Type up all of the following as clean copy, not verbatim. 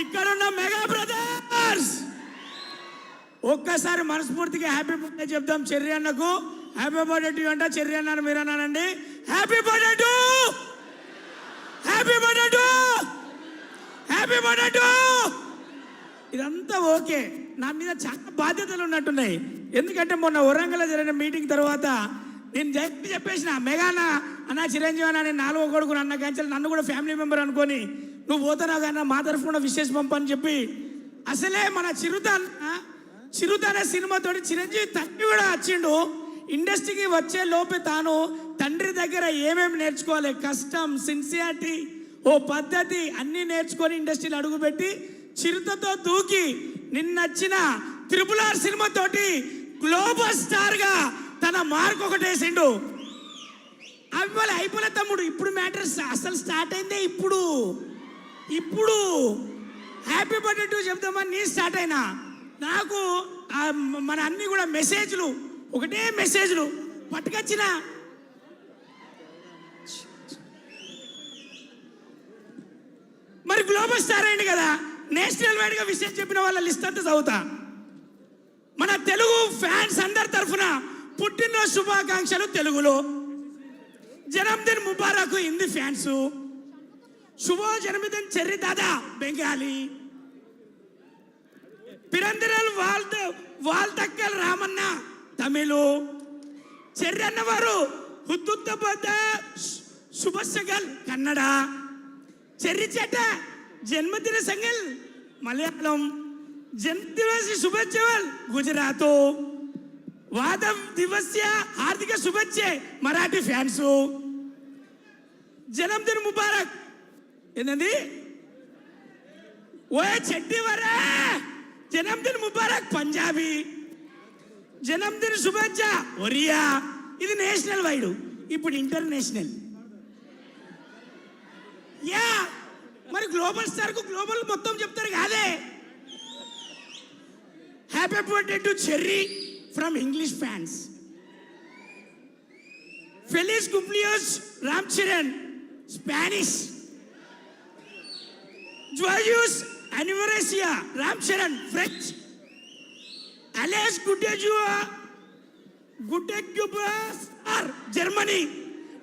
ఇక్కడున్న mega brothers ఒక్కసారి మనస్ఫూర్తిగా హ్యాపీ బర్త్డే చెప్దాం చెర్రి అన్నకు. హ్యాపీ బర్త్డే టు అంట చెర్రి అన్నారు, మీరు అన్నానండి. Happy birthday to, happy birthday to, happy birthday to. ఇదంతా ఓకే, నా మీద చాలా బాధ్యతలు ఉన్నట్టున్నాయి. ఎందుకంటే మొన్న వరంగల్లో జరిగిన మీటింగ్ తర్వాత నేను చెప్పేసిన మెగా అన్న చిరంజీవి అన్న నేను 4వ కొడుకు అన్న కంచెలు నన్ను కూడా ఫ్యామిలీ మెంబర్ అనుకొని నువ్వు పోతున్నావు కన్నా మా తరఫున విశేష పంపని చెప్పి. అసలే మన చిరుత అనే సినిమాతోటి చిరంజీవి తండ్రి కూడా వచ్చిండు. ఇండస్ట్రీకి వచ్చే లోపే తాను తండ్రి దగ్గర ఏమేమి నేర్చుకోవాలి, కష్టం, సిన్సియారిటీ, ఓ పద్ధతి అన్నీ నేర్చుకొని ఇండస్ట్రీలో అడుగుపెట్టి చిరుతతో దూకి నిన్నొచ్చిన RRR సినిమాతోటి గ్లోబల్ స్టార్గా తన మార్క్ ఒకటేసిండు. అవి అయిపోలే తమ్ముడు, ఇప్పుడు మ్యాటర్ అసలు స్టార్ట్ అయిందే ఇప్పుడు. హ్యాపీ బర్త్డే టు చెప్దామని నేను స్టార్ట్ అయినా. నాకు మన అన్ని కూడా మెసేజ్లు, ఒకటే మెసేజ్లు పట్టుకొచ్చిన. మరి గ్లోబల్ స్టార్ అయింది కదా, నేషనల్ వైడ్గా విషయం చెప్పిన వాళ్ళ లిస్ట్ అంతా చదువుతా. మన తెలుగు ఫ్యాన్స్ అందరి తరఫున పుట్టినరోజు శుభాకాంక్షలు తెలుగులో. జన్మదిన్ ముబారక్ హిందీ ఫ్యాన్స్. శుభ జన్మదిన్ చెర్రి దాదా బెంగాలీ. పిరందిరల్ వాల్తక్కల్ రామన్న తమిళు. చెర్రి అన్నవారు హుద్దుద్దబద్ద శుభసగల్ కన్నడ. చెర్రి చేట జన్మదిన సంగల్ మలయాళం. జన్మదిన శుభేచ్ఛలు గుజరాత్. వాదం దివస్య హార్దిక శుభేచ్ఛ మరాఠీ ఫ్యాన్స్. జన్మదిన ముబారక్ ఏంటండి ఓ చెడ్డి వరా జన్మదిన ముబారక్ పంజాబీ. జన్మదిన శుభేచ్ఛ ఒరియా. ఇది నేషనల్ వైడ్. ఇప్పుడు ఇంటర్నేషనల్. యా మరి గ్లోబల్ స్టార్ కు గ్లోబల్ మొత్తం చెప్తారు కాదే. Happy birthday to Cherry from English fans. ఫెలిస్ కుప్లియోస్ రామ్ చరణ్ స్పానిష్. జోయూస్ అనివర్సియా రామ్ చరణ్ ఫ్రెంచ్. అలెస్ గుడ్డెగ్యుబాస్ జర్మనీ.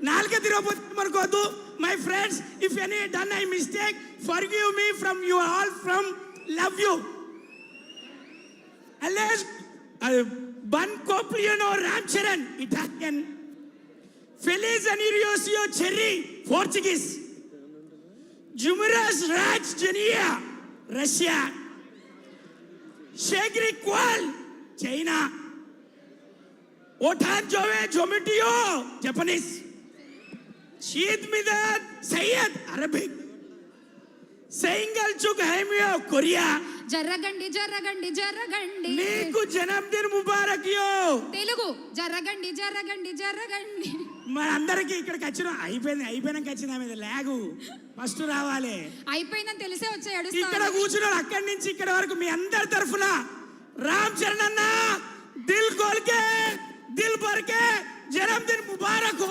నాలుగే తిరగపోతే మనకోద్దు. My friends, if any done I mistake forgive me from you all from love you. అలెస్ బన్ కోప్లియనో రామ్ చరణ్ ఇటాలియన్. ఫెలిస్ అనివర్సియో చెర్రీ పోర్చుగీస్. జుమిరస్ రాజ్ జెనియా రష్యా. షేగ్రి క్వాల్ చైనా. ఓఠాన్ జోవే జోమిటియో జపనీస్. షీద్ మిదాద్ సయ్యద్ అరబిక్. సెయింగల్ చుక్ హైమియో కొరియా. జర్రగండి జర్రగండి జర్రగండి నీకు జన్మదిన ముబారక్ యో తెలుగు. జర్రగండి జర్రగండి జర్రగండి. మనందరికి ఇక్కడికి వచ్చిన అయిపోయినాక వచ్చిన మీద లాగు ఫస్ట్ రావాలి. అయిపోయిందని తెలిసే వచ్చాడు. ఇక్కడ కూర్చున్నాడు అక్కడి నుంచి ఇక్కడ వరకు మీ అందరి తరఫున రామ్ చరణ్ అన్న దిల్ కోల్కే దిల్ భర్కే జన్మదిన ముబారక్.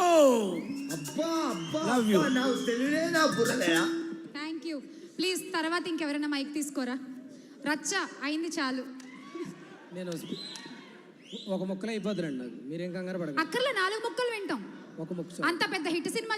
Thank you. ప్లీజ్ తర్వాత ఇంకెవరైనా మైక్ తీసుకోరా. రచ్చ అయింది చాలు. నేను ఒక ముక్కలు అయిపోద్దురండి నాకు, మీరేం కంగారు పడకండి. అక్కర్లో 4 ముక్కలు వింటాం. ఒక ముక్క అంత పెద్ద హిట్ సినిమా